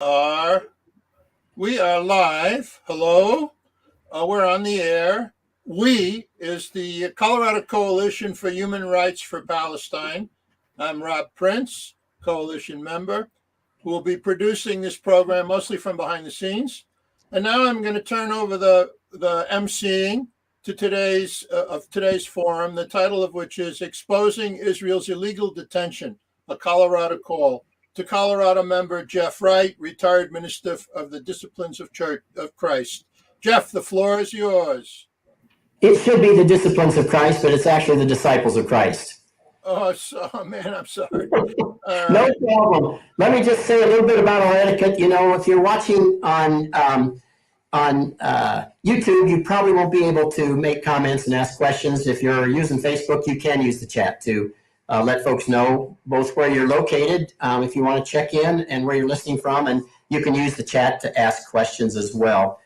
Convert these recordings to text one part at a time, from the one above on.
are we are live. Hello. We're on the air. We is the Colorado Coalition for Human Rights for Palestine. I'm Rob Prince, coalition member, who will be producing this program mostly from behind the scenes. And now I'm going to turn over the emceeing to today's forum, the title of which is Exposing Israel's Illegal Detention, a Colorado Call, to Colorado member Jeff Wright, retired minister of the Disciplines of Church of Christ. Jeff, the floor is yours. It should be the disciplines of Christ, but it's actually the disciples of Christ. Oh, man, I'm sorry. No problem. Let me just say a little bit about our etiquette. You know, if you're watching on YouTube, you probably won't be able to make comments and ask questions. If you're using Facebook, you can use the chat to let folks know both where you're located, if you want to check in, and where you're listening from, and you can use the chat to ask questions as well.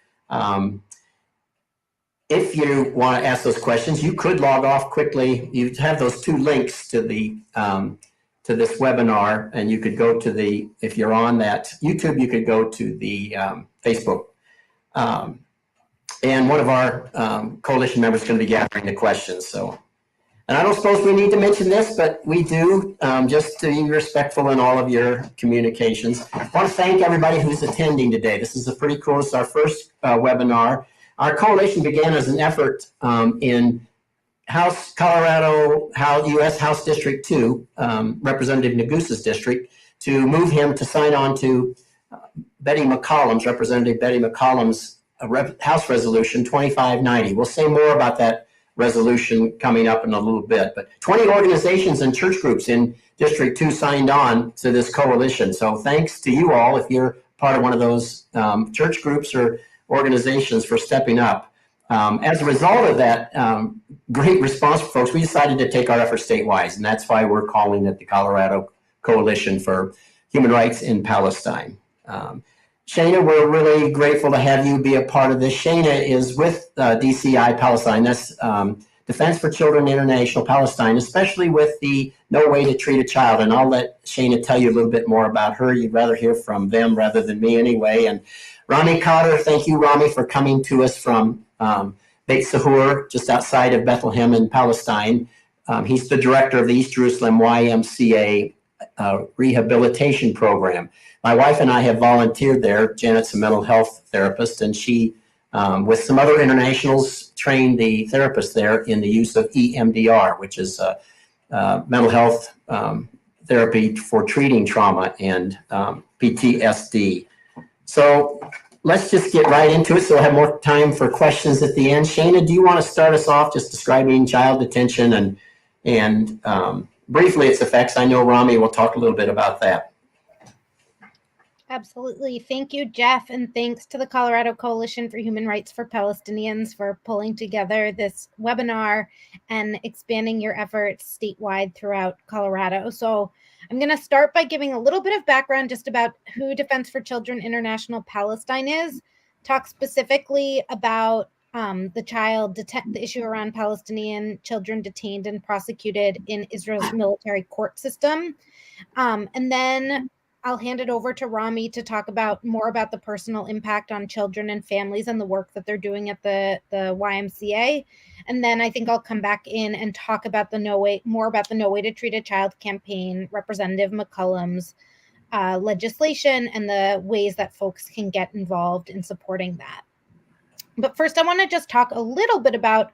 If you want to ask those questions, you could log off quickly. You have those two links to the to this webinar, and you could go to the, if you're on that YouTube, you could go to the Facebook. And one of our coalition members is going to be gathering the questions. So, and I don't suppose we need to mention this, but we do, just to be respectful in all of your communications. I want to thank everybody who's attending today. This is pretty cool. It's our first webinar. Our coalition began as an effort in Colorado, U.S. House District 2, Representative Negusa's district, to move him to sign on to Representative Betty McCollum's House Resolution 2590. We'll say more about that resolution coming up in a little bit. But 20 organizations and church groups in District 2 signed on to this coalition. So thanks to you all if you're part of one of those church groups or organizations for stepping up. As a result of that great response from folks, we decided to take our efforts statewide, and that's why we're calling it the Colorado Coalition for Human Rights in Palestine. Shana, we're really grateful to have you be a part of this. Shana is with DCI Palestine. That's Defense for Children International-Palestine, especially with the No Way to Treat a Child. And I'll let Shana tell you a little bit more about her. You'd rather hear from them rather than me anyway. And Rami Cotter, thank you, Rami, for coming to us from Beit Sahur, just outside of Bethlehem in Palestine. He's the director of the East Jerusalem YMCA rehabilitation program. My wife and I have volunteered there. Janet's a mental health therapist, and she, with some other internationals, trained the therapists there in the use of EMDR, which is mental health therapy for treating trauma and PTSD. So let's just get right into it so we'll have more time for questions at the end. Shana, do you want to start us off just describing child detention and briefly its effects? I know Rami will talk a little bit about that. Absolutely. Thank you, Jeff, and thanks to the Colorado Coalition for Human Rights for Palestinians for pulling together this webinar and expanding your efforts statewide throughout Colorado. So I'm going to start by giving a little bit of background just about who Defense for Children International-Palestine is, talk specifically about the issue around Palestinian children detained and prosecuted in Israel's military court system, and then I'll hand it over to Rami to talk more about the personal impact on children and families and the work that they're doing at the YMCA. And then I think I'll come back in and talk about more about the No Way to Treat a Child campaign, Representative McCollum's legislation, and the ways that folks can get involved in supporting that. But first, I want to just talk a little bit about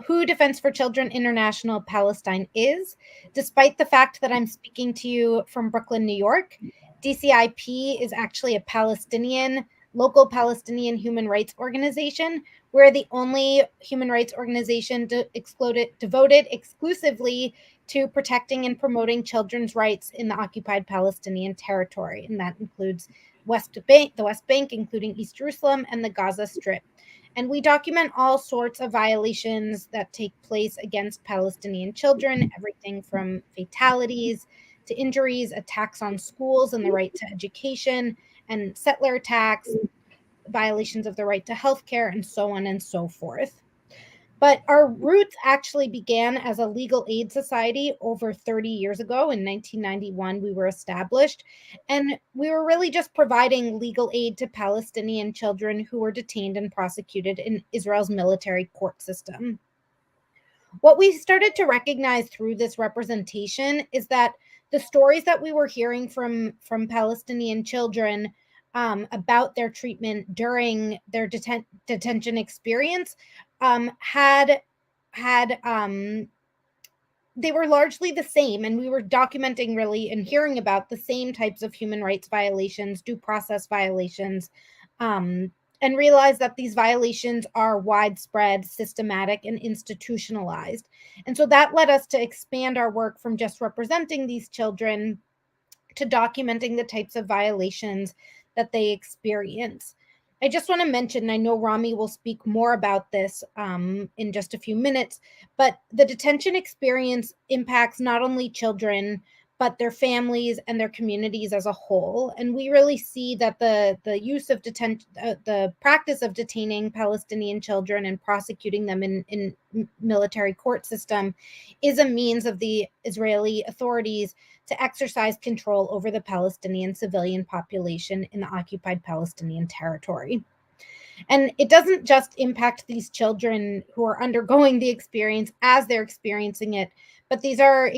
who Defense for Children International-Palestine is. Despite the fact that I'm speaking to you from Brooklyn, New York, DCIP is actually a local Palestinian human rights organization. We're the only human rights organization devoted exclusively to protecting and promoting children's rights in the occupied Palestinian territory. And that includes the West Bank, including East Jerusalem and the Gaza Strip. And we document all sorts of violations that take place against Palestinian children, everything from fatalities to injuries, attacks on schools and the right to education, and settler attacks, violations of the right to health care, and so on and so forth. But our roots actually began as a legal aid society over 30 years ago. In 1991, we were established, and we were really just providing legal aid to Palestinian children who were detained and prosecuted in Israel's military court system. What we started to recognize through this representation is that the stories that we were hearing from Palestinian children about their treatment during their detention experience had they were largely the same, and we were documenting really and hearing about the same types of human rights violations, due process violations, and realized that these violations are widespread, systematic, and institutionalized. And so that led us to expand our work from just representing these children to documenting the types of violations that they experience. I just want to mention, I know Rami will speak more about this in just a few minutes, but the detention experience impacts not only children, but their families and their communities as a whole. And we really see that the use of the practice of detaining Palestinian children and prosecuting them in military court system is a means of the Israeli authorities to exercise control over the Palestinian civilian population in the occupied Palestinian territory. And it doesn't just impact these children who are undergoing the experience as they're experiencing it, but these are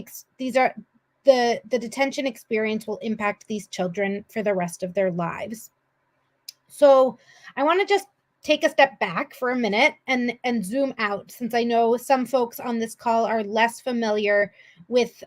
the detention experience will impact these children for the rest of their lives. So I want to just take a step back for a minute and zoom out, since I know some folks on this call are less familiar with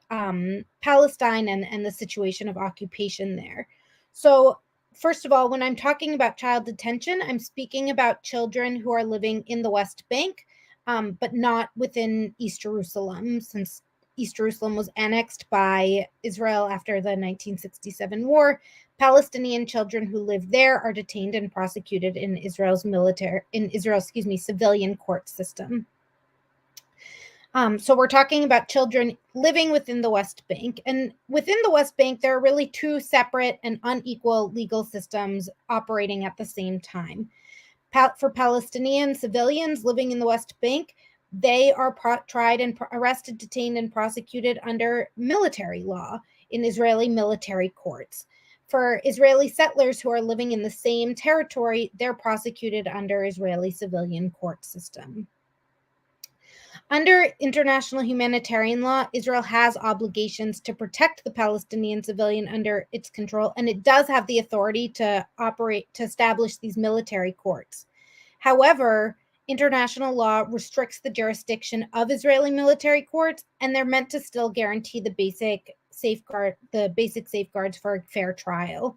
Palestine and the situation of occupation there. So first of all, when I'm talking about child detention, I'm speaking about children who are living in the West Bank, but not within East Jerusalem, since East Jerusalem was annexed by Israel after the 1967 war. Palestinian children who live there are detained and prosecuted in Israel's civilian court system. So we're talking about children living within the West Bank. And within the West Bank, there are really two separate and unequal legal systems operating at the same time. For Palestinian civilians living in the West Bank, they are tried and arrested, detained, and prosecuted under military law in Israeli military courts. For Israeli settlers who are living in the same territory, they're prosecuted under Israeli civilian court system. Under international humanitarian law, Israel has obligations to protect the Palestinian civilian under its control, and it does have the authority to establish these military courts. However, international law restricts the jurisdiction of Israeli military courts, and they're meant to still guarantee the basic safeguards for a fair trial.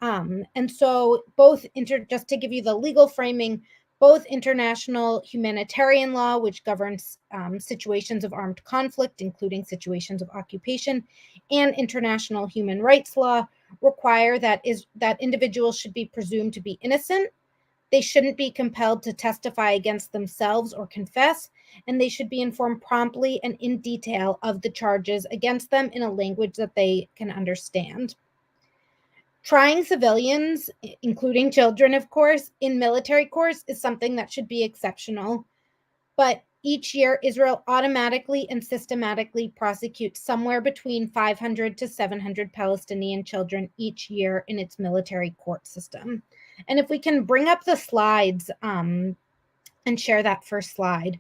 And so just to give you the legal framing, both international humanitarian law, which governs situations of armed conflict, including situations of occupation, and international human rights law require that individuals should be presumed to be innocent. They shouldn't be compelled to testify against themselves or confess, and they should be informed promptly and in detail of the charges against them in a language that they can understand. Trying civilians, including children, of course, in military courts is something that should be exceptional. But each year, Israel automatically and systematically prosecutes somewhere between 500 to 700 Palestinian children each year in its military court system. And if we can bring up the slides and share that first slide.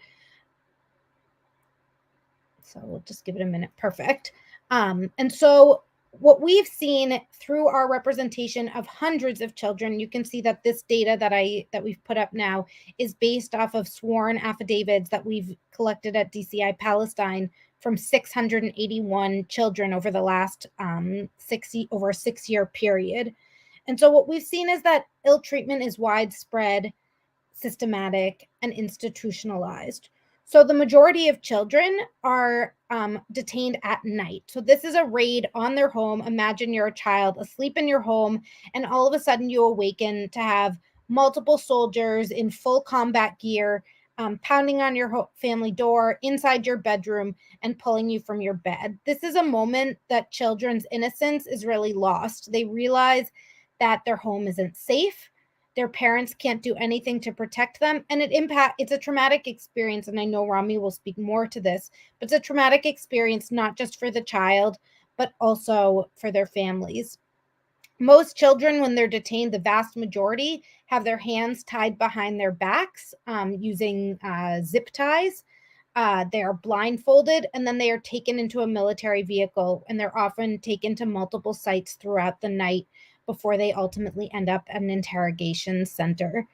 So we'll just give it a minute. Perfect. And so what we've seen through our representation of hundreds of children, you can see that this data that we've put up now is based off of sworn affidavits that we've collected at DCI Palestine from 681 children over the last over a 6-year period. And so what we've seen is that ill treatment is widespread, systematic, and institutionalized. So the majority of children are detained at night. So this is a raid on their home. Imagine you're a child asleep in your home, and all of a sudden you awaken to have multiple soldiers in full combat gear pounding on your family door, inside your bedroom, and pulling you from your bed. This is a moment that children's innocence is really lost. They realize that their home isn't safe. Their parents can't do anything to protect them, and it's a traumatic experience. And I know Rami will speak more to this, but it's a traumatic experience not just for the child, but also for their families. Most children, when they're detained, the vast majority have their hands tied behind their backs using zip ties. They are blindfolded, and then they are taken into a military vehicle, and they're often taken to multiple sites throughout the night before they ultimately end up at an interrogation center.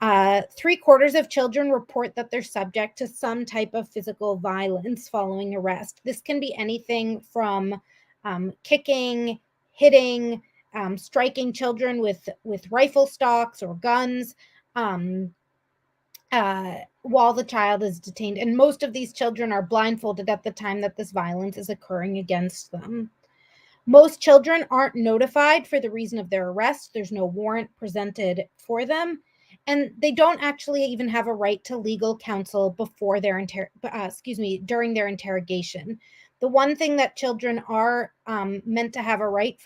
3/4 of children report that they're subject to some type of physical violence following arrest. This can be anything from kicking, hitting, striking children with rifle stocks or guns, while the child is detained. And most of these children are blindfolded at the time that this violence is occurring against them. Most children aren't notified for the reason of their arrest. There's no warrant presented for them, and they don't actually even have a right to legal counsel before their during their interrogation. The one thing that children are meant to have a right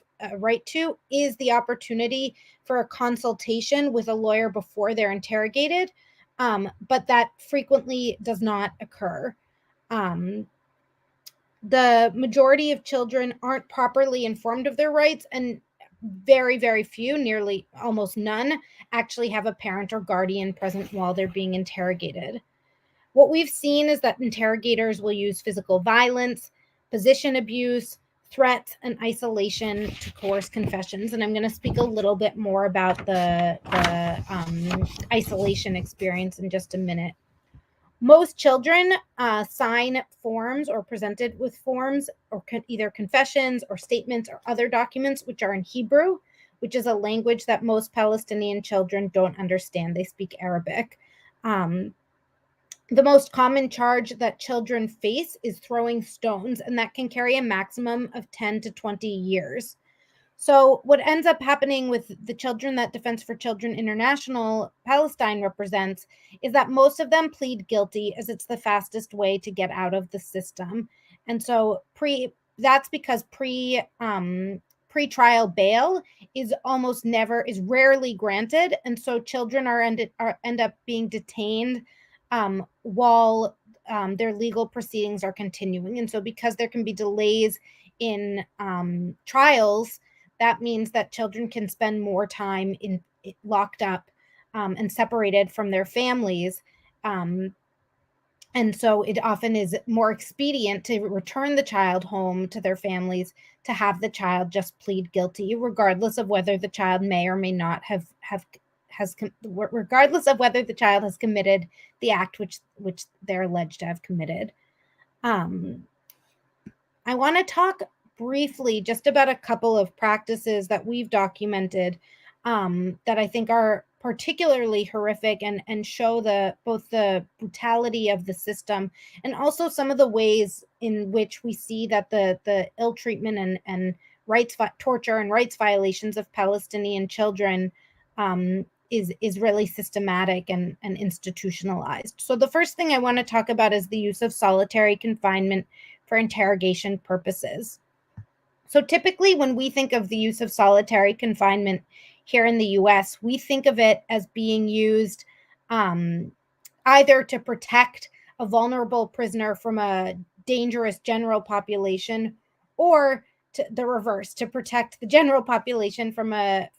to is the opportunity for a consultation with a lawyer before they're interrogated, but that frequently does not occur. The majority of children aren't properly informed of their rights, and very, very few, nearly almost none, actually have a parent or guardian present while they're being interrogated. What we've seen is that interrogators will use physical violence, position abuse, threats, and isolation to coerce confessions. And I'm going to speak a little bit more about the isolation experience in just a minute. Most children sign forms or presented with forms or either confessions or statements or other documents which are in Hebrew, which is a language that most Palestinian children don't understand. They speak Arabic. The most common charge that children face is throwing stones, and that can carry a maximum of 10 to 20 years. So what ends up happening with the children that Defense for Children International-Palestine represents is that most of them plead guilty, as it's the fastest way to get out of the system. And so that's because pre-trial bail is rarely granted, and so children end up being detained while their legal proceedings are continuing. And so because there can be delays in trials, that means that children can spend more time locked up and separated from their families. And so it often is more expedient to return the child home to their families, to have the child just plead guilty, regardless of whether the child may or may not regardless of whether the child has committed the act which they're alleged to have committed. I want to talk briefly just about a couple of practices that we've documented that I think are particularly horrific and show both the brutality of the system and also some of the ways in which we see that the ill treatment and torture and rights violations of Palestinian children is really systematic and institutionalized. So the first thing I want to talk about is the use of solitary confinement for interrogation purposes. So typically when we think of the use of solitary confinement here in the US, we think of it as being used either to protect a vulnerable prisoner from a dangerous general population, or to the reverse, to protect the general population from a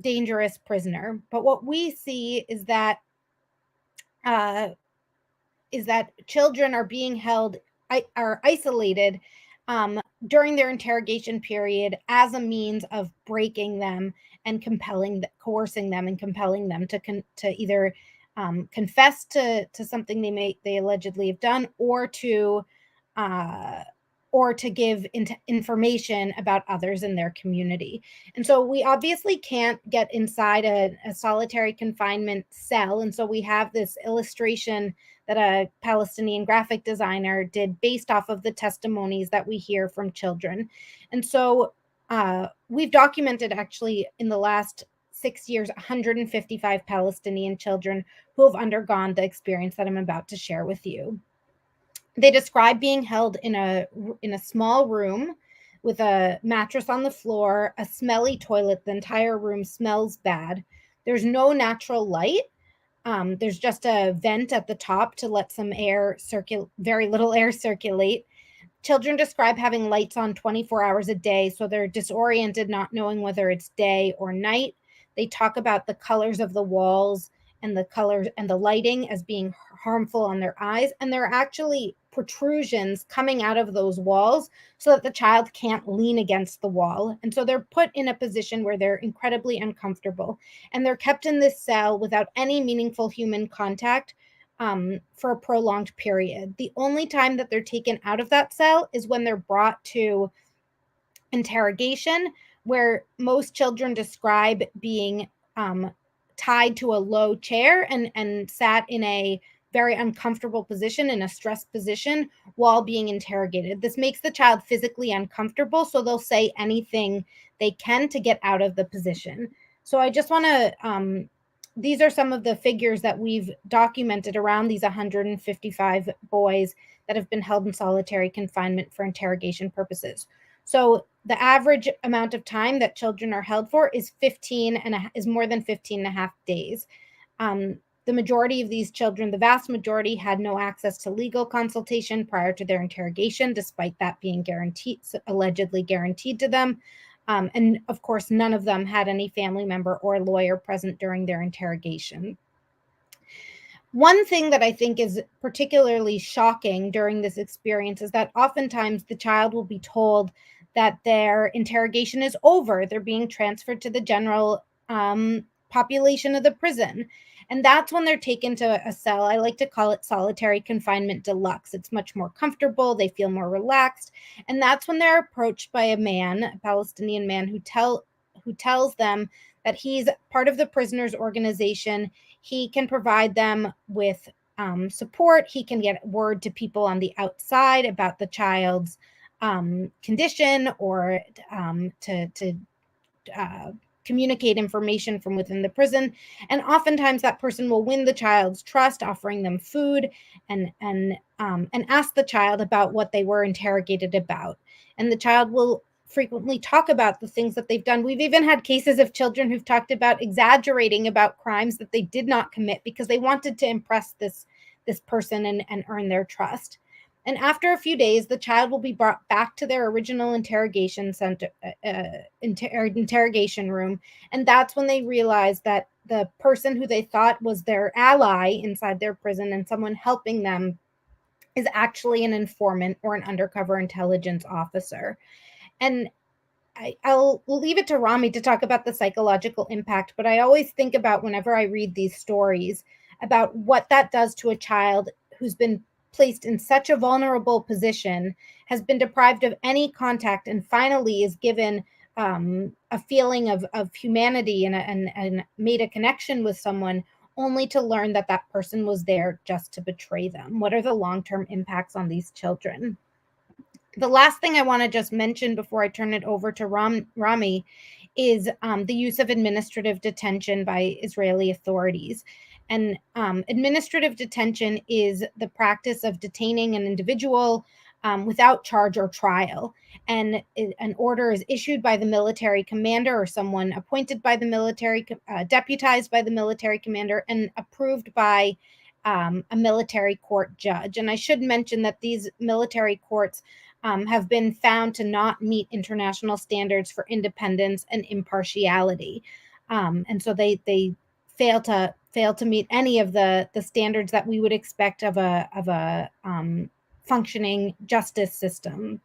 dangerous prisoner. But what we see is that children are being are isolated during their interrogation period as a means of breaking them and coercing them and compelling them to either confess to something they allegedly have done, or to give information about others in their community. And so we obviously can't get inside a solitary confinement cell. And so we have this illustration that a Palestinian graphic designer did based off of the testimonies that we hear from children. And so we've documented, actually, in the last 6 years, 155 Palestinian children who have undergone the experience that I'm about to share with you. They describe being held in a small room with a mattress on the floor, a smelly toilet. The entire room smells bad. There's no natural light. There's just a vent at the top to let some air circulate, very little air circulate. Children describe having lights on 24 hours a day, so they're disoriented, not knowing whether it's day or night. They talk about the colors of the walls and the colors and the lighting as being harmful on their eyes. And there are actually protrusions coming out of those walls so that the child can't lean against the wall. And so they're put in a position where they're incredibly uncomfortable. And they're kept in this cell without any meaningful human contact for a prolonged period. The only time that they're taken out of that cell is when they're brought to interrogation, where most children describe being tied to a low chair and sat in a very uncomfortable position, in a stressed position, while being interrogated. This makes the child physically uncomfortable, so they'll say anything they can to get out of the position. So I just want to these are some of the figures that we've documented around these 155 boys that have been held in solitary confinement for interrogation purposes. So the average amount of time that children are held for is more than 15 and a half days. The majority of these children, the vast majority, had no access to legal consultation prior to their interrogation, despite that being allegedly guaranteed to them. And of course, none of them had any family member or lawyer present during their interrogation. One thing that I think is particularly shocking during this experience is that oftentimes the child will be told that their interrogation is over. They're being transferred to the general population of the prison. And that's when they're taken to a cell. I like to call it solitary confinement deluxe. It's much more comfortable. They feel more relaxed. And that's when they're approached by a man, a Palestinian man, who tells them that he's part of the prisoners' organization. He can provide them with support. He can get word to people on the outside about the child's condition, or to communicate information from within the prison. And oftentimes that person will win the child's trust, offering them food and ask the child about what they were interrogated about. And the child will frequently talk about the things that they've done. We've even had cases of children who've talked about exaggerating about crimes that they did not commit because they wanted to impress this person and earn their trust. And after a few days, the child will be brought back to their original interrogation center, interrogation room. And that's when they realize that the person who they thought was their ally inside their prison and someone helping them is actually an informant or an undercover intelligence officer. And I'll leave it to Rami to talk about the psychological impact, but I always think about, whenever I read these stories, about what that does to a child who's been placed in such a vulnerable position, has been deprived of any contact, and finally is given a feeling of humanity and made a connection with someone, only to learn that that person was there just to betray them. What are the long-term impacts on these children? The last thing I want to just mention before I turn it over to Rami is the use of administrative detention by Israeli authorities. And administrative detention is the practice of detaining an individual without charge or trial. And an order is issued by the military commander or someone appointed by the military, deputized by the military commander, and approved by a military court judge. And I should mention that these military courts have been found to not meet international standards for independence and impartiality. And so they fail to meet any of the standards that we would expect of a functioning justice system.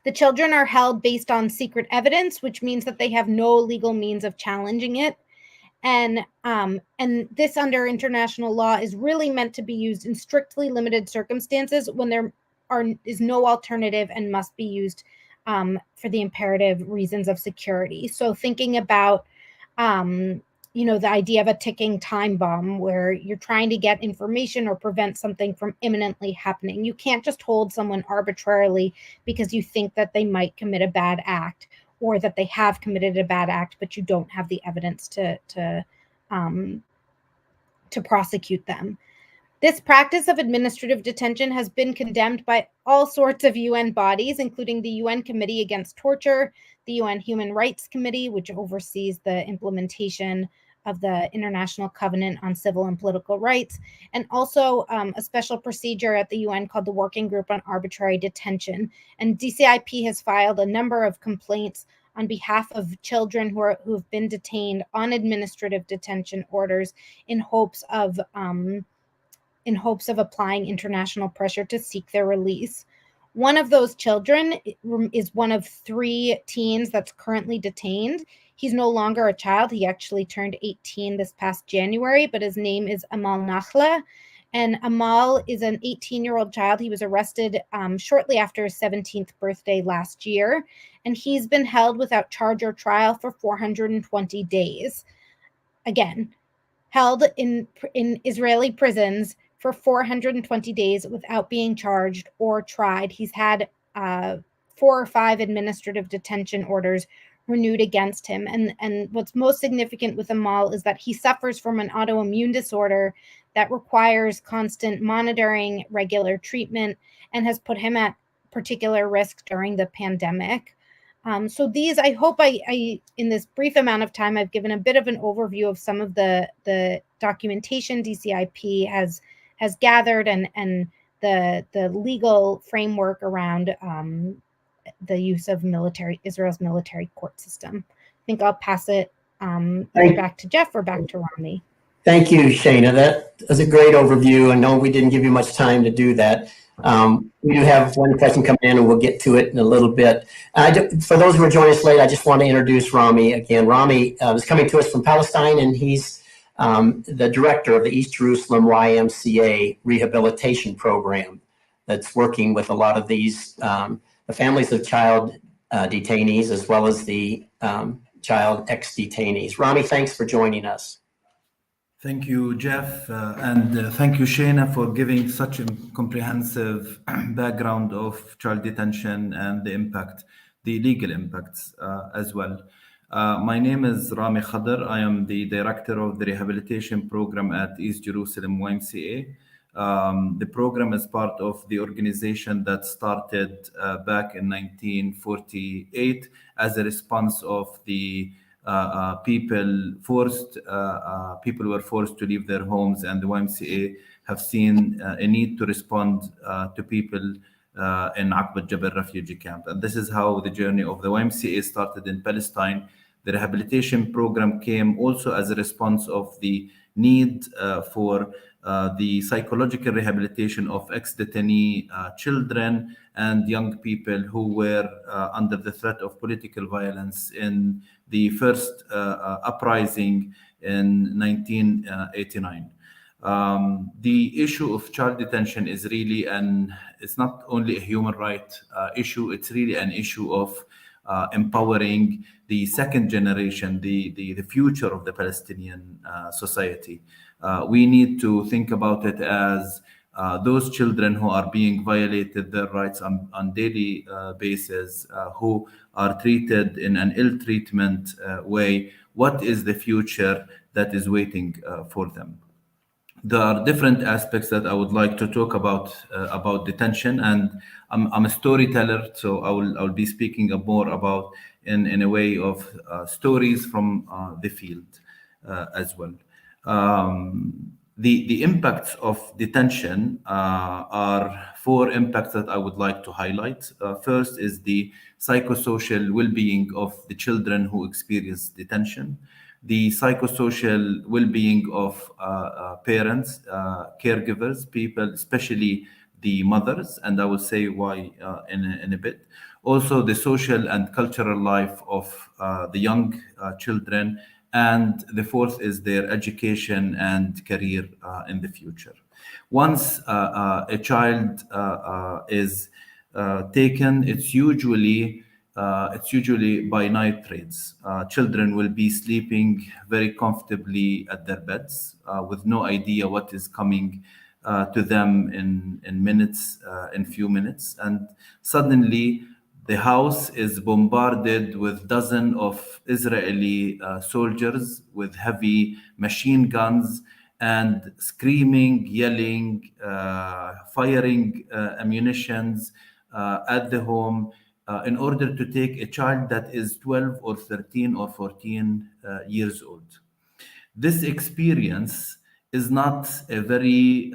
The children are held based on secret evidence, which means that they have no legal means of challenging it. And this, under international law, is really meant to be used in strictly limited circumstances when there is no alternative and must be used for the imperative reasons of security. So thinking about the idea of a ticking time bomb, where you're trying to get information or prevent something from imminently happening. You can't just hold someone arbitrarily because you think that they might commit a bad act, or that they have committed a bad act, but you don't have the evidence to prosecute them. This practice of administrative detention has been condemned by all sorts of UN bodies, including the UN Committee Against Torture, the UN Human Rights Committee, which oversees the implementation of the International Covenant on Civil and Political Rights, and also a special procedure at the UN called the Working Group on Arbitrary Detention. And DCIP has filed a number of complaints on behalf of children who have been detained on administrative detention orders in hopes of applying international pressure to seek their release. One of those children is one of 3 teens that's currently detained. He's no longer a child. He actually turned 18 this past January, but his name is Amal Nakhla. And Amal is an 18-year-old child. He was arrested shortly after his 17th birthday last year, and he's been held without charge or trial for 420 days. Again, held in Israeli prisons for 420 days without being charged or tried. He's had 4 or 5 administrative detention orders renewed against him. And what's most significant with Amal is that he suffers from an autoimmune disorder that requires constant monitoring, regular treatment, and has put him at particular risk during the pandemic. So these, I hope I, in this brief amount of time, I've given a bit of an overview of some of the documentation DCIP has gathered and the legal framework around the use of Israel's military court system. I think I'll pass it either back to Jeff or back to Rami. Thank you, Shana. That was a great overview. I know we didn't give you much time to do that. We do have one question coming in, and we'll get to it in a little bit. For those who are joining us late, I just want to introduce Rami again. Rami is coming to us from Palestine, and he's the director of the East Jerusalem YMCA rehabilitation program that's working with a lot of these the families of child detainees as well as the child ex-detainees. Rami, thanks for joining us. Thank you, Jeff, and thank you, Shana, for giving such a comprehensive background of child detention and the impact, the legal impacts as well. My name is Rami Khadr. I am the director of the rehabilitation program at East Jerusalem YMCA. The program is part of the organization that started back in 1948 as a response of the people were forced to leave their homes, and the YMCA have seen a need to respond to people in Aqba Jabal refugee camp. And this is how the journey of the YMCA started in Palestine. The rehabilitation program came also as a response of the need for the psychological rehabilitation of ex-detainee children and young people who were under the threat of political violence in the first uprising in 1989. The issue of child detention is really it's not only a human right issue, it's really an issue of empowering the second generation, the future of the Palestinian society. We need to think about it as those children who are being violated their rights on daily basis, who are treated in an ill treatment way. What is the future that is waiting for them? There are different aspects that I would like to talk about detention, and I'm a storyteller, so I'll be speaking more about in a way of stories from the field as well. The impacts of detention are 4 impacts that I would like to highlight. First is the psychosocial well-being of the children who experience detention, the psychosocial well-being of parents, caregivers, people, especially the mothers, and I will say why in a bit. Also, the social and cultural life of the young children, and the 4th is their education and career in the future. Once a child is taken, it's usually by night raids. Children will be sleeping very comfortably at their beds with no idea what is coming to them in minutes, in few minutes, and suddenly the house is bombarded with dozens of Israeli soldiers with heavy machine guns and screaming, yelling, firing ammunitions at the home in order to take a child that is 12 or 13 or 14 years old. This experience is not a very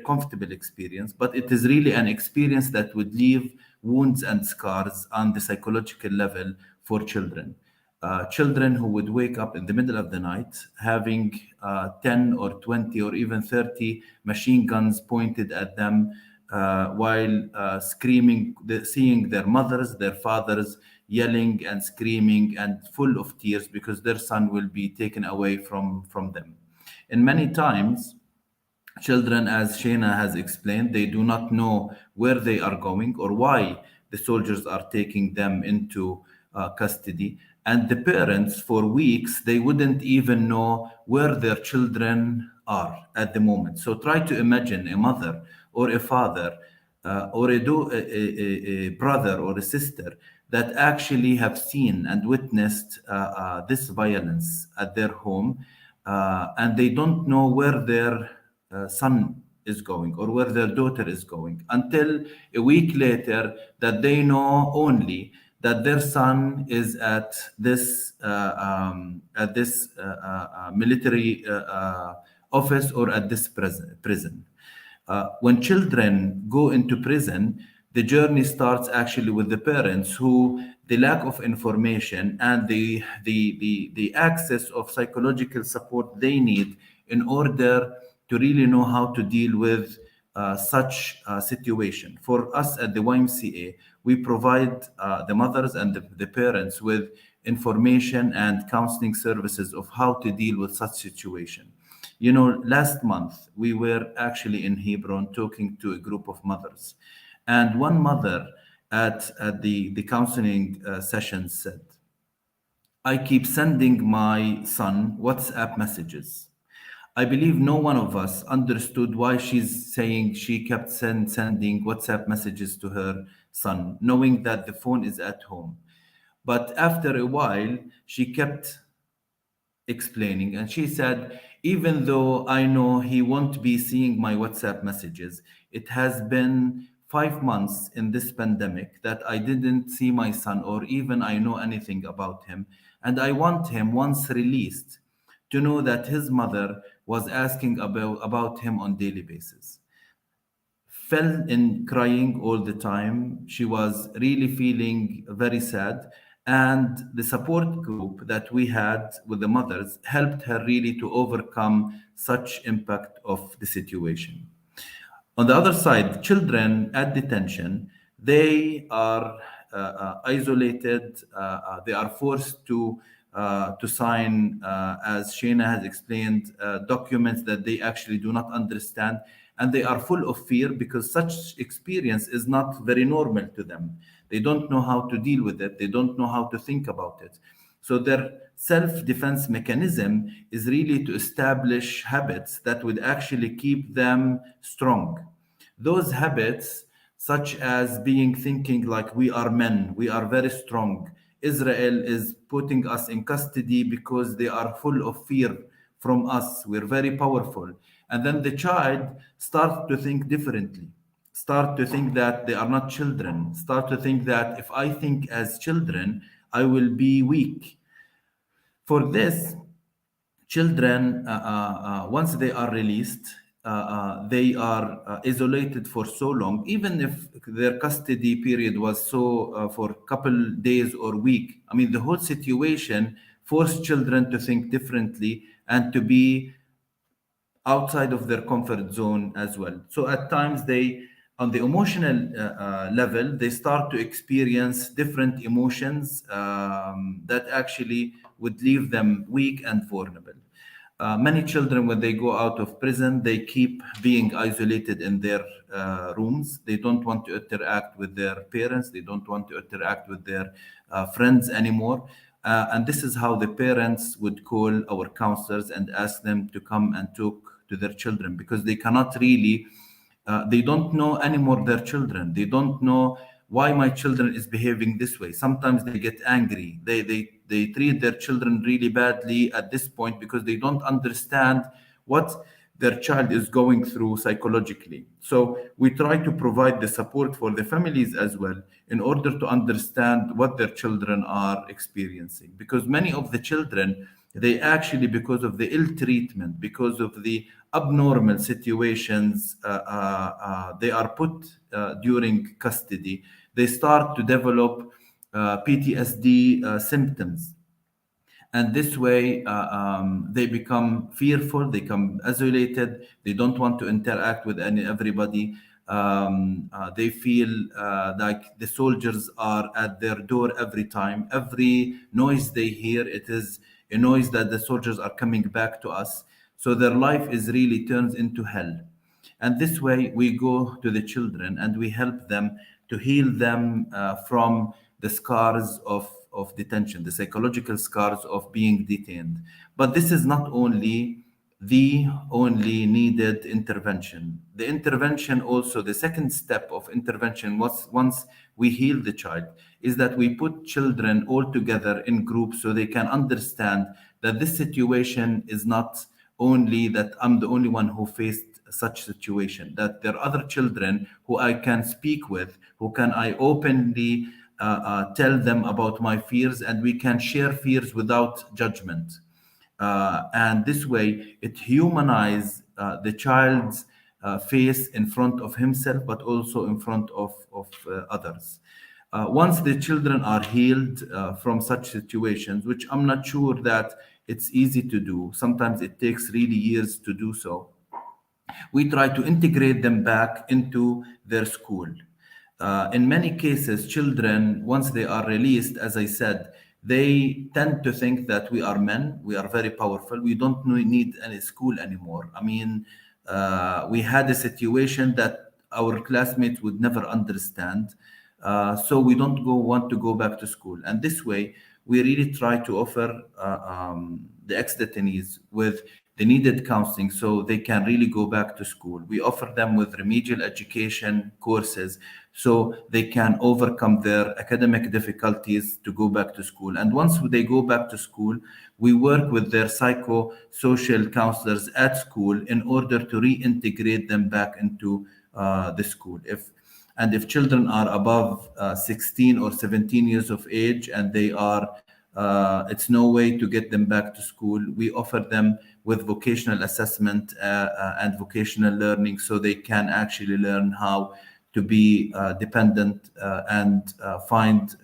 comfortable experience, but it is really an experience that would leave wounds and scars on the psychological level for children. Children who would wake up in the middle of the night having 10 or 20 or even 30 machine guns pointed at them, while screaming, seeing their mothers, their fathers yelling and screaming and full of tears because their son will be taken away from them. And many times, children, as Shana has explained, they do not know where they are going or why the soldiers are taking them into custody. And the parents, for weeks, they wouldn't even know where their children are at the moment. So try to imagine a mother or a father or a brother or a sister that actually have seen and witnessed this violence at their home, and they don't know where their son is going or where their daughter is going until a week later that they know only that their son is at this military office or at this prison. When children go into prison, the journey starts actually with the parents who the lack of information and the access of psychological support they need in order to really know how to deal with such a situation. For us at the YMCA, we provide the mothers and the parents with information and counseling services of how to deal with such situation. You know, last month we were actually in Hebron talking to a group of mothers, and one mother at the counseling session said, "I keep sending my son WhatsApp messages. I believe no one of us understood why she's saying she kept sending WhatsApp messages to her son, knowing that the phone is at home. But after a while, she kept explaining, and she said, even though I know he won't be seeing my WhatsApp messages, it has been 5 months in this pandemic that I didn't see my son or even I know anything about him. And I want him, once released, to know that his mother was asking about him on daily basis. Fell in crying all the time. She was really feeling very sad. And the support group that we had with the mothers helped her really to overcome such impact of the situation. On the other side, children at detention, they are isolated. They are forced to sign, as Shana has explained, documents that they actually do not understand, and they are full of fear because such experience is not very normal to them. They don't know how to deal with it. They don't know how to think about it. So their self-defense mechanism is really to establish habits that would actually keep them strong. Those habits, such as being thinking like we are men, we are very strong. Israel is putting us in custody because they are full of fear from us. We're very powerful. And then the child starts to think differently, start to think that they are not children, start to think that if I think as children, I will be weak. For this, children, once they are released, they are isolated for so long, even if their custody period was so for a couple days or week. I mean, the whole situation forced children to think differently and to be outside of their comfort zone as well. So at times they, on the emotional level, they start to experience different emotions that actually would leave them weak and vulnerable. Many children, when they go out of prison, they keep being isolated in their rooms. They don't want to interact with their parents. They don't want to interact with their friends anymore. And this is how the parents would call our counselors and ask them to come and talk to their children, because they cannot really, they don't know anymore their children. They don't know why my children is behaving this way. Sometimes they get angry. They treat their children really badly at this point because they don't understand what their child is going through psychologically. So we try to provide the support for the families as well in order to understand what their children are experiencing. Because many of the children, they actually, because of the ill treatment, because of the abnormal situations they are put during custody, they start to develop PTSD symptoms. And this way they become fearful, they become isolated, they don't want to interact with everybody. They feel like the soldiers are at their door every time. Every noise they hear, it is a noise that the soldiers are coming back to us. So their life is really turns into hell. And this way, we go to the children and we help them to heal them from the scars of detention, the psychological scars of being detained. But this is not only the only needed intervention. The intervention also, the second step of intervention, once we heal the child, is that we put children all together in groups so they can understand that this situation is not only that I'm the only one who faced such situation, that there are other children who I can speak with, who can I openly tell them about my fears, and we can share fears without judgment. And this way, it humanizes the child's face in front of himself, but also in front of others. Once the children are healed from such situations, which I'm not sure that it's easy to do, sometimes it takes really years to do so, we try to integrate them back into their school. In many cases, children, once they are released, as I said, they tend to think that we are men, we are very powerful, we don't need any school anymore. I mean, we had a situation that our classmates would never understand. So we don't want to go back to school. And this way, we really try to offer the ex-detainees with the needed counseling so they can really go back to school. We offer them with remedial education courses so they can overcome their academic difficulties to go back to school. And once they go back to school, we work with their psychosocial counselors at school in order to reintegrate them back into the school. If children are above 16 or 17 years of age and they are it's no way to get them back to school, we offer them with vocational assessment and vocational learning so they can actually learn how to be dependent and find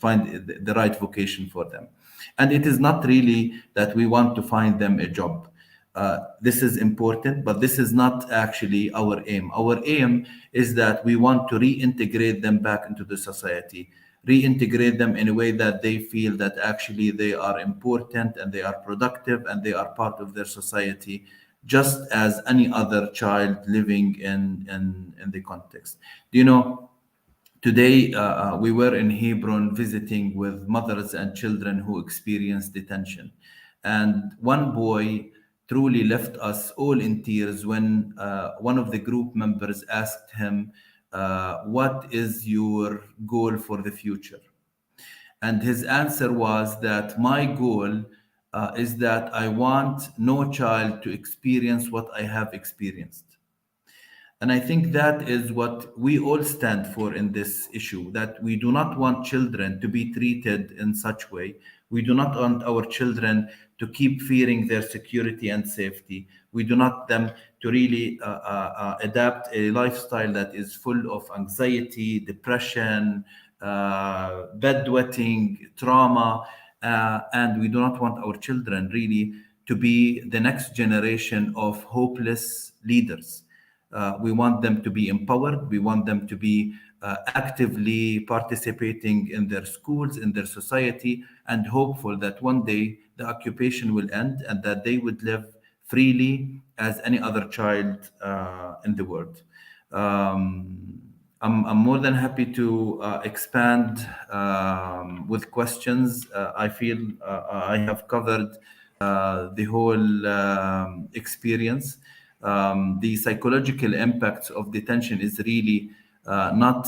the right vocation for them. And it is not really that we want to find them a job. This is important, but this is not actually our aim. Our aim is that we want to reintegrate them back into the society, reintegrate them in a way that they feel that actually they are important and they are productive and they are part of their society, just as any other child living in the context. Do you know, today we were in Hebron visiting with mothers and children who experienced detention. And one boy truly left us all in tears when one of the group members asked him, what is your goal for the future? And his answer was that my goal is that I want no child to experience what I have experienced. And I think that is what we all stand for in this issue, that we do not want children to be treated in such way. We do not want our children to keep fearing their security and safety. We do not want them to really adapt a lifestyle that is full of anxiety, depression, bedwetting, trauma. And we do not want our children really to be the next generation of hopeless leaders. We want them to be empowered. We want them to be actively participating in their schools, in their society, and hopeful that one day the occupation will end and that they would live freely as any other child in the world. I'm more than happy to expand with questions. I feel I have covered the whole experience. The psychological impacts of detention is really not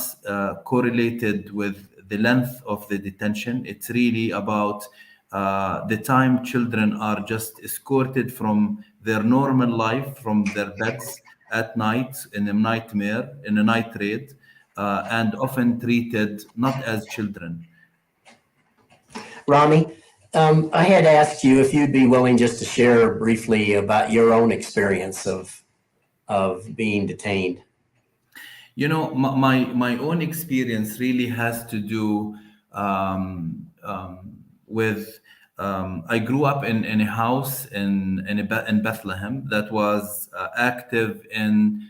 correlated with the length of the detention. It's really about the time children are just escorted from their normal life, from their beds at night in a nightmare, in a night raid, and often treated not as children. Rami, I had asked you if you'd be willing just to share briefly about your own experience of being detained. You know, my own experience really has to do with I grew up in a house in Bethlehem that was active in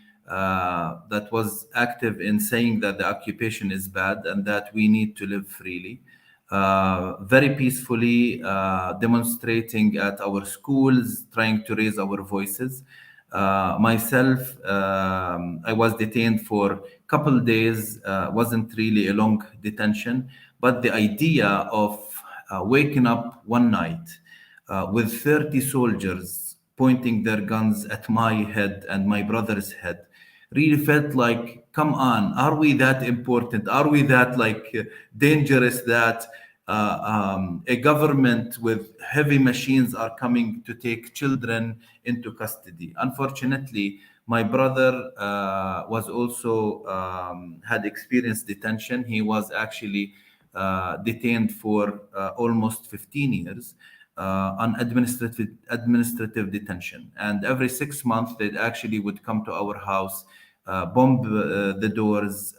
saying that the occupation is bad and that we need to live freely. Very peacefully demonstrating at our schools, trying to raise our voices. Myself, I was detained for a couple days. Wasn't really a long detention, but the idea of waking up one night with 30 soldiers pointing their guns at my head and my brother's head really felt like, come on, are we that important? Are we that dangerous that a government with heavy machines are coming to take children into custody? Unfortunately, my brother was also had experienced detention. He was actually detained for almost 15 years on administrative detention. And every 6 months, they actually would come to our house, bomb the doors,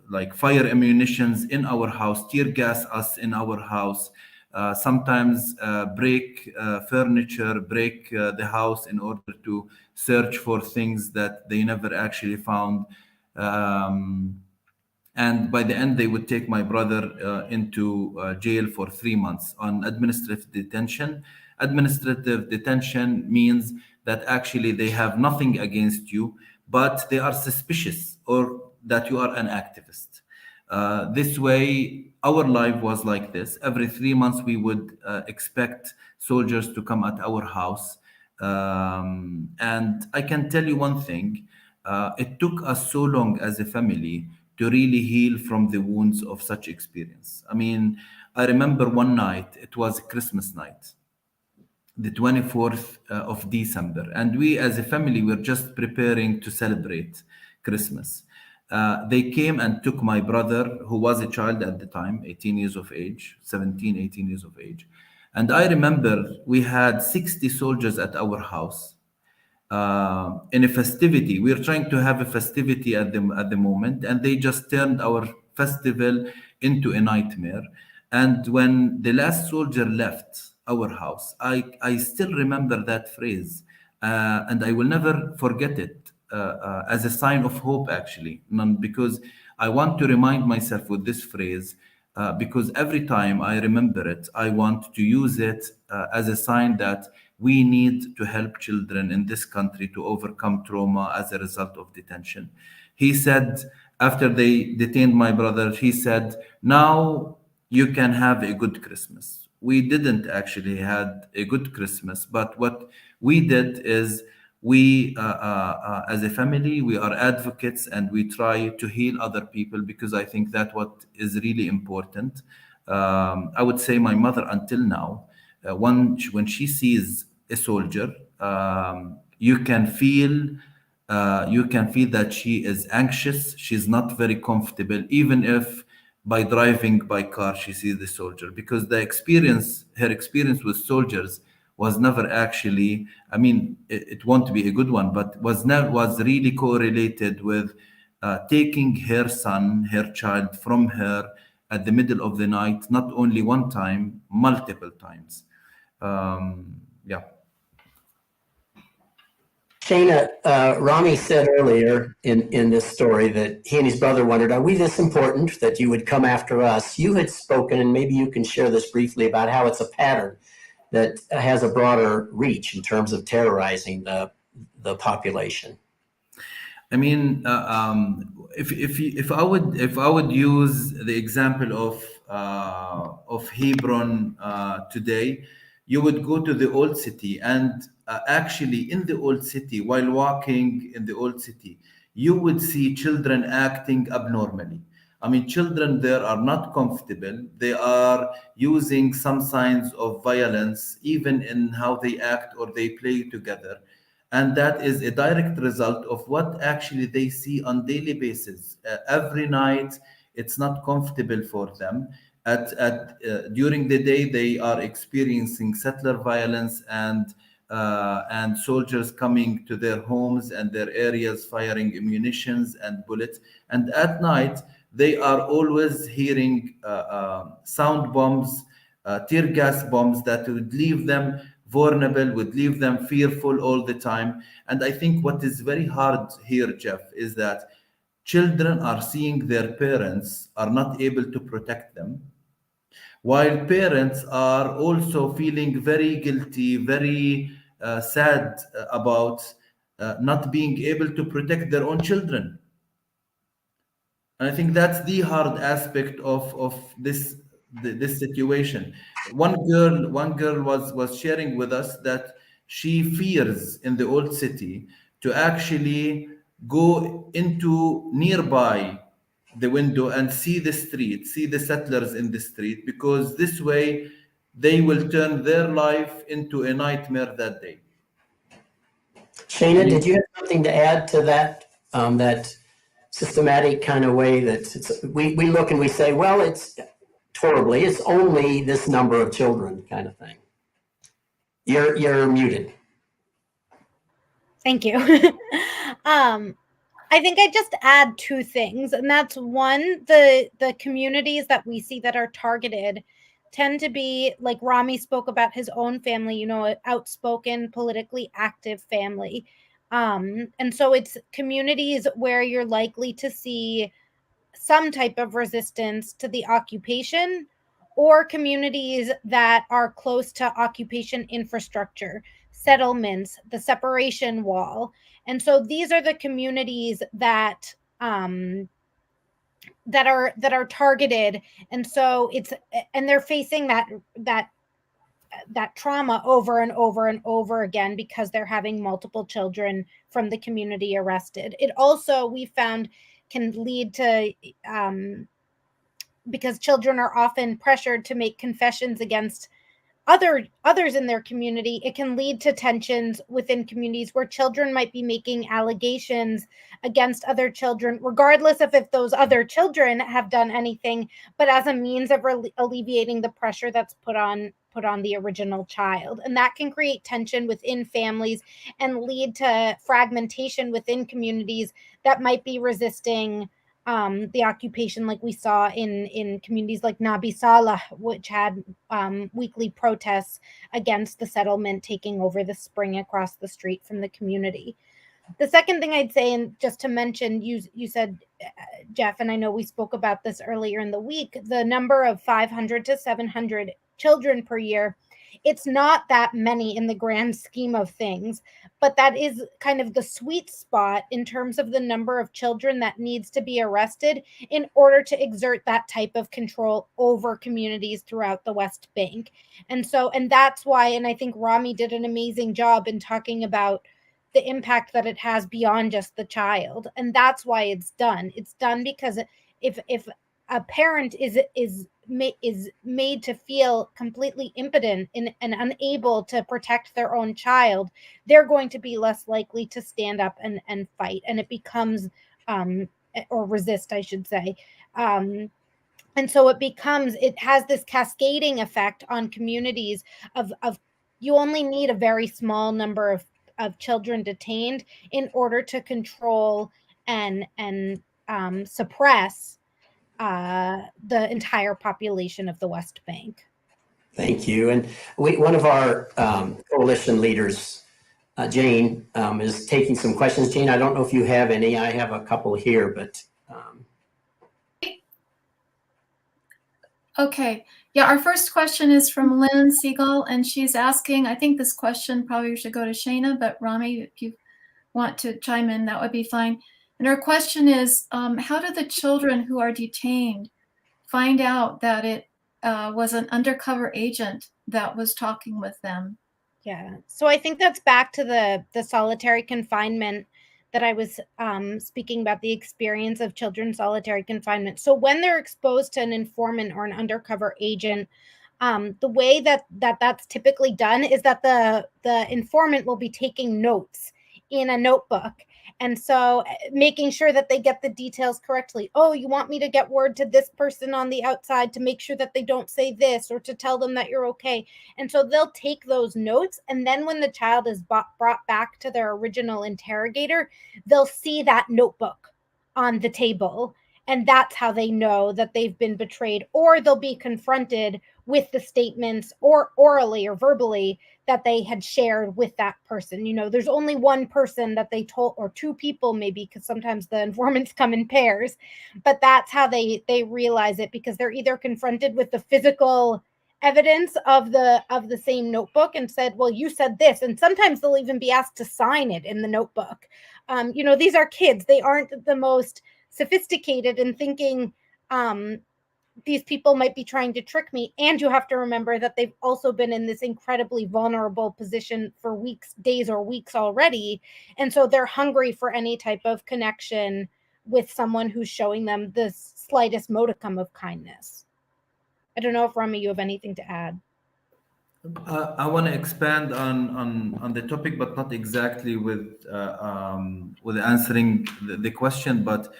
like fire ammunitions in our house, tear gas us in our house, sometimes break furniture, break the house in order to search for things that they never actually found. And by the end, they would take my brother into jail for 3 months on administrative detention. Administrative detention means that actually they have nothing against you, but they are suspicious or that you are an activist. This way, our life was like this. Every 3 months, we would expect soldiers to come at our house. And I can tell you one thing, it took us so long as a family to really heal from the wounds of such experience. I mean, I remember one night, it was Christmas night, the 24th of December, and we as a family were just preparing to celebrate Christmas. They came and took my brother, who was a child at the time, 18 years of age, 17, 18 years of age. And I remember we had 60 soldiers at our house in a festivity. We were trying to have a festivity at the moment, and they just turned our festival into a nightmare. And when the last soldier left our house, I still remember that phrase, and I will never forget it as a sign of hope, actually, because I want to remind myself with this phrase. Because every time I remember it, I want to use it as a sign that we need to help children in this country to overcome trauma as a result of detention. He said, after they detained my brother, he said, now you can have a good Christmas. We didn't actually had a good Christmas, but what we did is we, as a family, we are advocates and we try to heal other people because I think that what is really important. I would say my mother until now, when she sees a soldier, you can feel that she is anxious. She's not very comfortable, even if by driving by car she sees the soldier, because her experience with soldiers was never actually. I mean, it won't be a good one, but was really correlated with taking her son, her child from her at the middle of the night, not only one time, multiple times. Yeah. Shana, Rami said earlier in this story that he and his brother wondered, are we this important that you would come after us? You had spoken, and maybe you can share this briefly, about how it's a pattern that has a broader reach in terms of terrorizing the population. I mean, if I would use the example of Hebron today, you would go to the old city, and actually in the old city, while walking in the old city, you would see children acting abnormally. I mean, children there are not comfortable. They are using some signs of violence, even in how they act or they play together. And that is a direct result of what actually they see on daily basis. Every night, it's not comfortable for them. During the day, they are experiencing settler violence and soldiers coming to their homes and their areas firing munitions and bullets. And at night, they are always hearing sound bombs, tear gas bombs that would leave them vulnerable, would leave them fearful all the time. And I think what is very hard here, Jeff, is that children are seeing their parents are not able to protect them, while parents are also feeling very guilty, very sad about not being able to protect their own children. And I think that's the hard aspect of this situation. One girl was sharing with us that she fears in the old city to actually go into nearby the window and see the street, see the settlers in the street, because this way they will turn their life into a nightmare that day. Shana, did you have something to add to that? That systematic kind of way that we look and we say, well, it's horribly, it's only this number of children kind of thing. You're muted. Thank you. I think I just add two things, and that's one, the communities that we see that are targeted tend to be, like Rami spoke about his own family, you know, an outspoken, politically active family. And so it's communities where you're likely to see some type of resistance to the occupation, or communities that are close to occupation infrastructure, settlements, the separation wall. And so these are the communities that are targeted. And so they're facing that trauma over and over and over again because they're having multiple children from the community arrested. It also, we found, can lead to because children are often pressured to make confessions against others in their community, it can lead to tensions within communities where children might be making allegations against other children, regardless of if those other children have done anything, but as a means of alleviating the pressure that's put on the original child. And that can create tension within families and lead to fragmentation within communities that might be resisting the occupation, like we saw in communities like Nabi Salah, which had weekly protests against the settlement taking over the spring across the street from the community. The second thing I'd say, and just to mention, you said, Jeff, and I know we spoke about this earlier in the week, the number of 500 to 700 children per year, it's not that many in the grand scheme of things, but that is kind of the sweet spot in terms of the number of children that needs to be arrested in order to exert that type of control over communities throughout the West Bank. And that's why, and I think Rami did an amazing job in talking about the impact that it has beyond just the child. And that's why it's done. It's done because if a parent is made to feel completely impotent and unable to protect their own child, they're going to be less likely to stand up and fight. And it becomes, or resist, I should say. And so it has this cascading effect on communities of you only need a very small number of children detained in order to control and suppress the entire population of the West Bank. Thank you. And one of our coalition leaders, Jane, is taking some questions. Jane, I don't know if you have any. I have a couple here, but. Okay. Yeah, our first question is from Lynn Siegel, and she's asking, I think this question probably should go to Shana, but Rami, if you want to chime in, that would be fine. And her question is, how do the children who are detained find out that it was an undercover agent that was talking with them? Yeah. So I think that's back to the solitary confinement that I was speaking about the experience of children in solitary confinement. So when they're exposed to an informant or an undercover agent, the way that's typically done is that the informant will be taking notes in a notebook. And so making sure that they get the details correctly. Oh, you want me to get word to this person on the outside to make sure that they don't say this, or to tell them that you're okay. And so they'll take those notes. And then when the child is brought back to their original interrogator, they'll see that notebook on the table. And that's how they know that they've been betrayed, or they'll be confronted with the statements, or orally or verbally, that they had shared with that person. You know, there's only one person that they told, or two people maybe, because sometimes the informants come in pairs, but that's how they realize it, because they're either confronted with the physical evidence of the same notebook and said, well, you said this, and sometimes they'll even be asked to sign it in the notebook. You know, these are kids. They aren't the most sophisticated in thinking these people might be trying to trick me. And you have to remember that they've also been in this incredibly vulnerable position for days or weeks already. And so they're hungry for any type of connection with someone who's showing them the slightest modicum of kindness. I don't know if Rami, you have anything to add. I want to expand on the topic, but not exactly with answering the question. But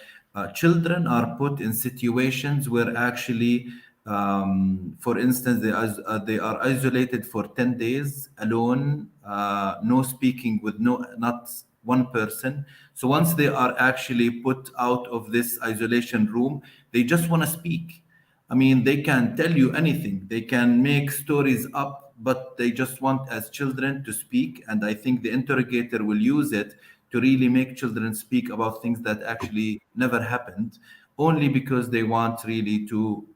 children are put in situations where actually, for instance, they are isolated for 10 days alone, no speaking with not one person. So once they are actually put out of this isolation room, they just want to speak. I mean, they can tell you anything. They can make stories up, but they just want, as children, to speak. And I think the interrogator will use it to really make children speak about things that actually never happened, only because they want really to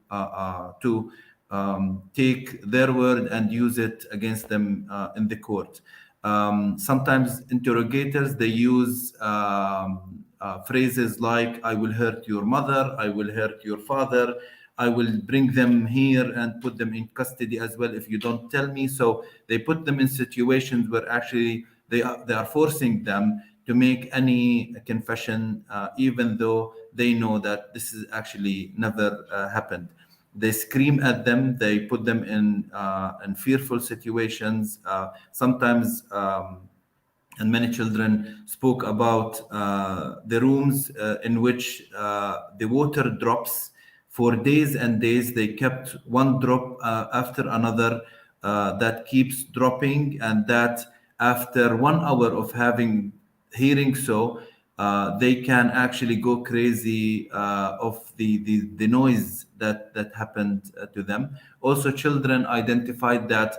take their word and use it against them in the court. Sometimes interrogators, they use phrases like, I will hurt your mother, I will hurt your father, I will bring them here and put them in custody as well if you don't tell me. So they put them in situations where actually they are forcing them to make any confession, even though they know that this is actually never happened. They scream at them. They put them in fearful situations. Sometimes, and many children spoke about the rooms in which the water drops. For days and days, they kept one drop after another that keeps dropping, and that after 1 hour of hearing so, they can actually go crazy of the noise that happened to them. Also, children identified that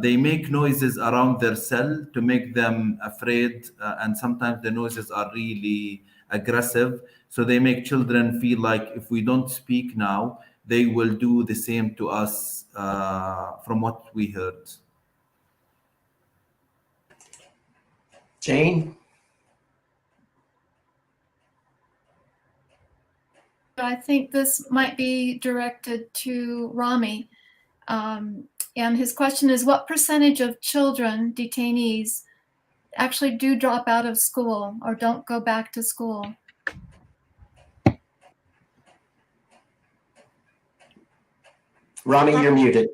they make noises around their cell to make them afraid, and sometimes the noises are really aggressive. So they make children feel like if we don't speak now, they will do the same to us, from what we heard. Jane? I think this might be directed to Rami. And his question is, what percentage of children, detainees, actually do drop out of school or don't go back to school? Rami, you're muted.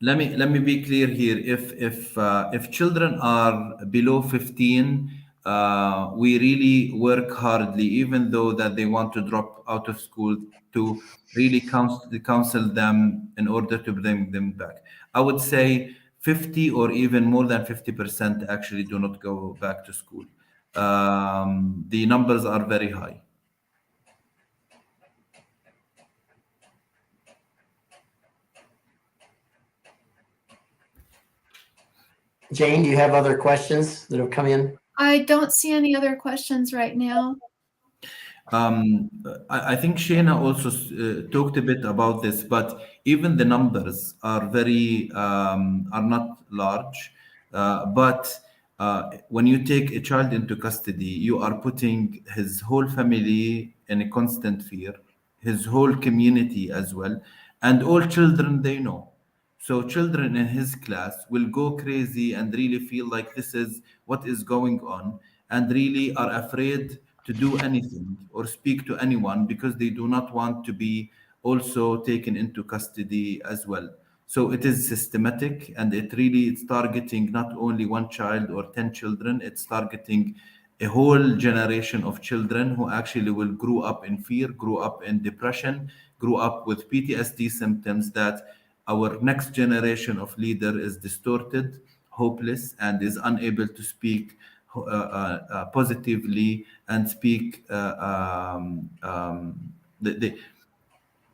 Let me be clear here. If children are below 15, we really work hardly, even though that they want to drop out of school, to really counsel them in order to bring them back. I would say 50 or even more than 50% actually do not go back to school. The numbers are very high. Jane, do you have other questions that have come in? I don't see any other questions right now. I think Shana also talked a bit about this, but even the numbers are are not large. But when you take a child into custody, you are putting his whole family in a constant fear, his whole community as well, and all children they know. So children in his class will go crazy and really feel like this is what is going on, and really are afraid to do anything or speak to anyone because they do not want to be also taken into custody as well. So it is systematic, and it really is targeting not only one child or 10 children, it's targeting a whole generation of children who actually will grow up in fear, grow up in depression, grow up with PTSD symptoms, that our next generation of leader is distorted, hopeless, and is unable to speak positively and speak the,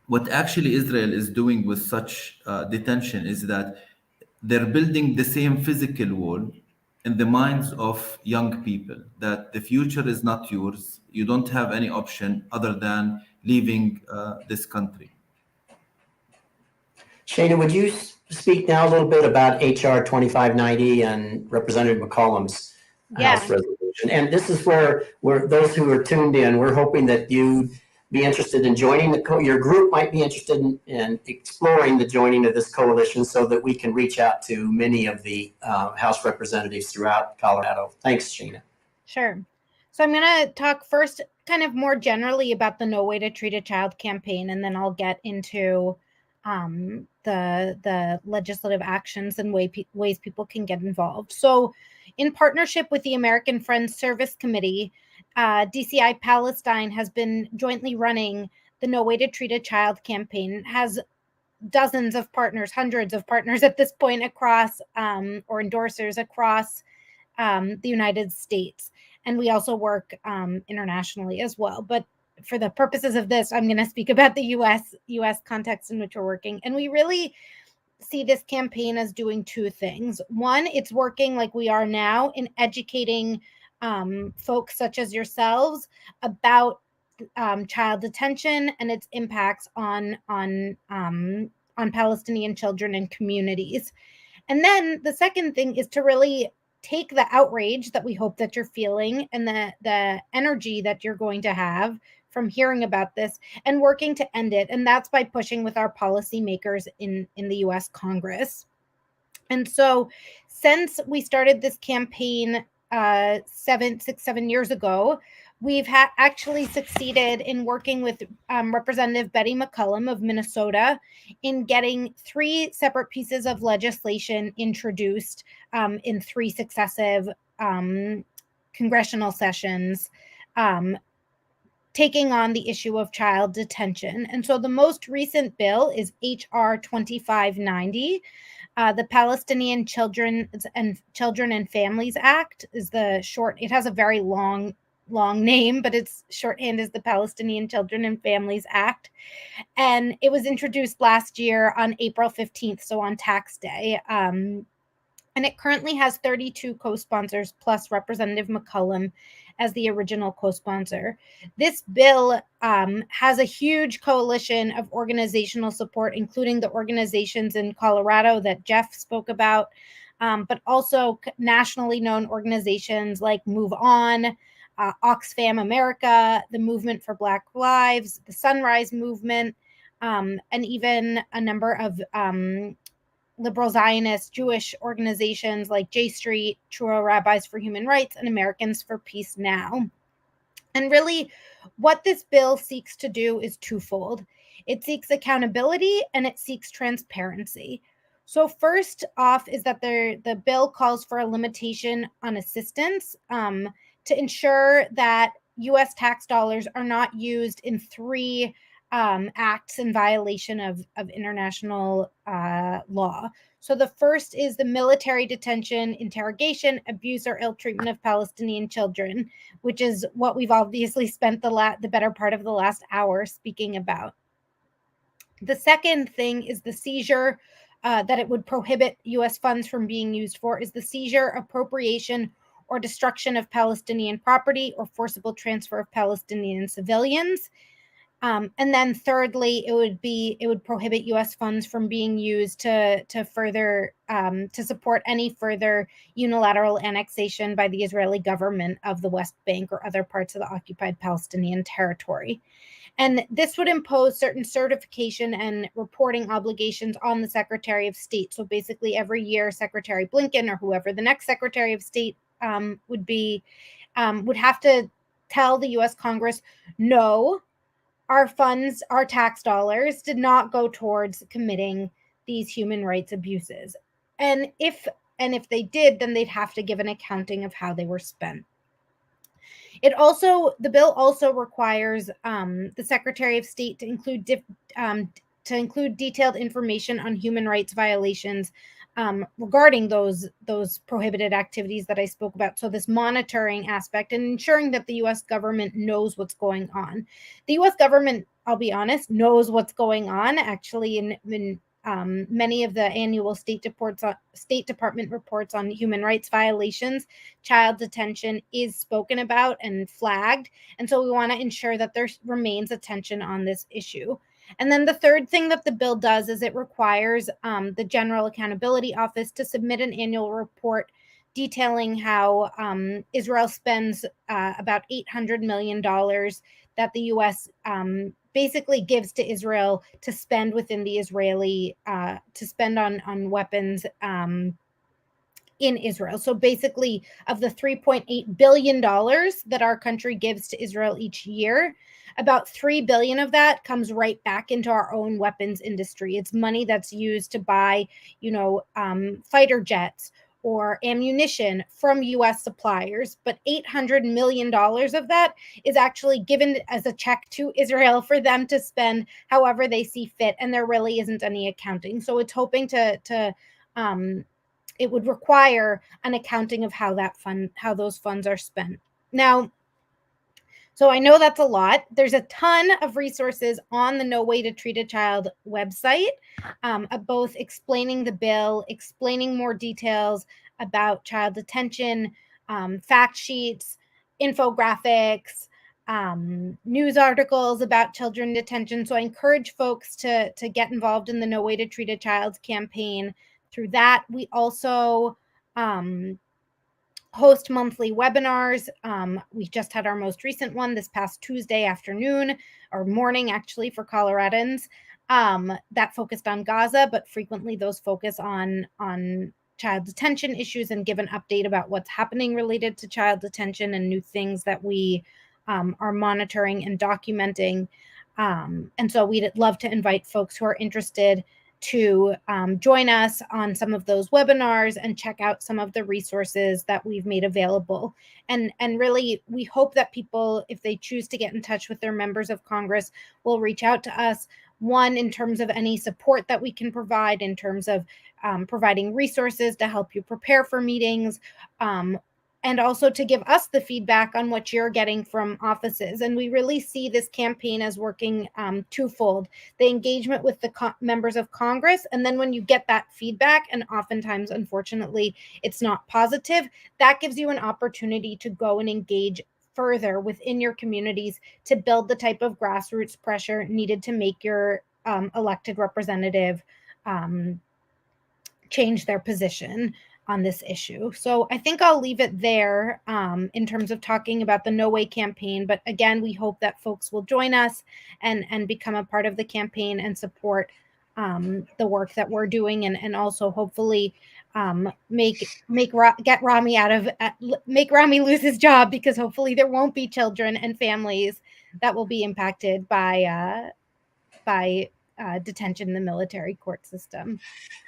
what actually Israel is doing with such detention is that they're building the same physical wall in the minds of young people, that the future is not yours. You don't have any option other than leaving this country. Shana, would you speak now a little bit about HR 2590 and Representative McCollum's House resolution? And this is where those who are tuned in, we're hoping that you be interested in joining your group might be interested in exploring the joining of this coalition so that we can reach out to many of the House representatives throughout Colorado. Thanks, Shana. Sure. So I'm going to talk first kind of more generally about the No Way to Treat a Child campaign, and then I'll get into the legislative actions and ways people can get involved. So in partnership with the American Friends Service Committee, DCI Palestine has been jointly running the No Way to Treat a Child campaign. It has dozens of partners, hundreds of partners at this point across, or endorsers across the United States. And we also work internationally as well. But for the purposes of this, I'm going to speak about the U.S. context in which we're working. And we really see this campaign as doing two things. One, it's working like we are now in educating folks such as yourselves about child detention and its impacts on Palestinian children and communities. And then the second thing is to really take the outrage that we hope that you're feeling and the energy that you're going to have from hearing about this and working to end it. And that's by pushing with our policymakers in the US Congress. And so since we started this campaign 7 years ago, we've actually succeeded in working with Representative Betty McCollum of Minnesota in getting 3 separate pieces of legislation introduced in 3 successive congressional sessions, taking on the issue of child detention. And so the most recent bill is HR 2590. The Palestinian Children and Families Act is the short. It has a very long name, but its shorthand is the Palestinian Children and Families Act. And it was introduced last year on April 15th, so on tax day. And it currently has 32 co-sponsors plus Representative McCollum as the original co-sponsor. This bill has a huge coalition of organizational support, including the organizations in Colorado that Jeff spoke about, but also nationally known organizations like Move On, Oxfam America, the Movement for Black Lives, the Sunrise Movement, and even a number of liberal Zionist Jewish organizations like J Street, True Rabbis for Human Rights, and Americans for Peace Now. And really, what this bill seeks to do is twofold. It seeks accountability and it seeks transparency. So first off is that the bill calls for a limitation on assistance to ensure that U.S. tax dollars are not used in 3 acts in violation of international law. So the first is the military detention, interrogation, abuse, or ill treatment of Palestinian children, which is what we've obviously spent the better part of the last hour speaking about. The second thing is the seizure that it would prohibit U.S. funds from being used for is the seizure, appropriation, or destruction of Palestinian property or forcible transfer of Palestinian civilians. And then thirdly, it would prohibit U.S. funds from being used to further to support any further unilateral annexation by the Israeli government of the West Bank or other parts of the occupied Palestinian territory. And this would impose certain certification and reporting obligations on the Secretary of State. So basically every year, Secretary Blinken or whoever the next Secretary of State would be, would have to tell the US Congress, no, our funds, our tax dollars did not go towards committing these human rights abuses. And if they did, then they'd have to give an accounting of how they were spent. The bill also requires the Secretary of State to include detailed information on human rights violations regarding those prohibited activities that I spoke about. So this monitoring aspect and ensuring that the U.S. government knows what's going on. The U.S. government, I'll be honest, knows what's going on. Actually, in many of the annual State Department reports on human rights violations, child detention is spoken about and flagged. And so we want to ensure that there remains attention on this issue. And then the third thing that the bill does is it requires the General Accountability Office to submit an annual report detailing how Israel spends about $800 million that the U.S. Basically gives to Israel to spend within the Israeli, to spend on weapons in Israel. So basically, of the $3.8 billion that our country gives to Israel each year, about $3 billion of that comes right back into our own weapons industry. It's money that's used to buy, fighter jets or ammunition from U.S. suppliers, but $800 million of that is actually given as a check to Israel for them to spend however they see fit, and there really isn't any accounting. So it's hoping to it would require an accounting of how those funds are spent. Now, so I know that's a lot. There's a ton of resources on the No Way to Treat a Child website, both explaining the bill, explaining more details about child detention, fact sheets, infographics, news articles about children detention. So I encourage folks to get involved in the No Way to Treat a Child campaign through that. We also host monthly webinars. We just had our most recent one this past Tuesday afternoon or morning, actually, for Coloradans that focused on Gaza, but frequently those focus on child detention issues and give an update about what's happening related to child detention and new things that we are monitoring and documenting. And so we'd love to invite folks who are interested to join us on some of those webinars and check out some of the resources that we've made available. And really, we hope that people, if they choose to get in touch with their members of Congress, will reach out to us, one, in terms of any support that we can provide, in terms of providing resources to help you prepare for meetings, and also to give us the feedback on what you're getting from offices. And we really see this campaign as working twofold: the engagement with the members of Congress, and then when you get that feedback, and oftentimes, unfortunately, it's not positive, that gives you an opportunity to go and engage further within your communities to build the type of grassroots pressure needed to make your elected representative change their position on this issue. So I think I'll leave it there in terms of talking about the No Way campaign. But again, we hope that folks will join us and become a part of the campaign and support the work that we're doing, and also hopefully make Rami lose his job, because hopefully there won't be children and families that will be impacted by detention in the military court system.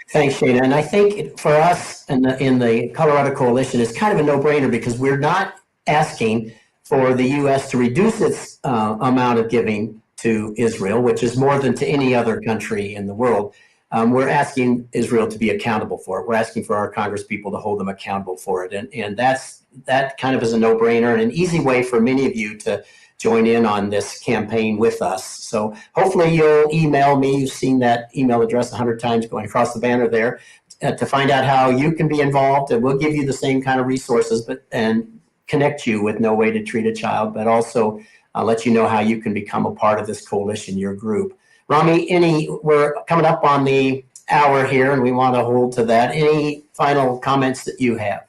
Thanks, Shana. And I think for us in the Colorado Coalition, it's kind of a no-brainer, because we're not asking for the U.S. to reduce its amount of giving to Israel, which is more than to any other country in the world. We're asking Israel to be accountable for it. We're asking for our Congress people to hold them accountable for it. And that kind of is a no-brainer and an easy way for many of you to join in on this campaign with us. So hopefully you'll email me. You've seen that email address 100 times going across the banner there to find out how you can be involved. And we'll give you the same kind of resources, and connect you with No Way to Treat a Child, but also let you know how you can become a part of this coalition, your group. Rami, we're coming up on the hour here, and we want to hold to that. Any final comments that you have?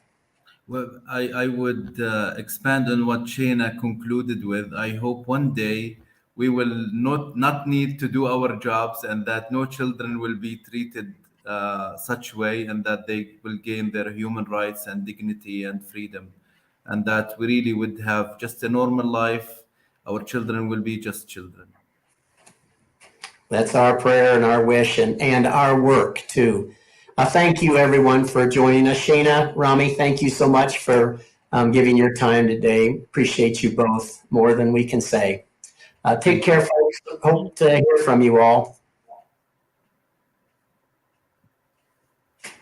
Well, I would expand on what Shana concluded with. I hope one day we will not need to do our jobs, and that no children will be treated such way, and that they will gain their human rights and dignity and freedom, and that we really would have just a normal life. Our children will be just children. That's our prayer and our wish and our work too. Thank you everyone for joining us. Shana, Rami, thank you so much for giving your time today. Appreciate you both more than we can say. Take care, folks. Hope to hear from you all.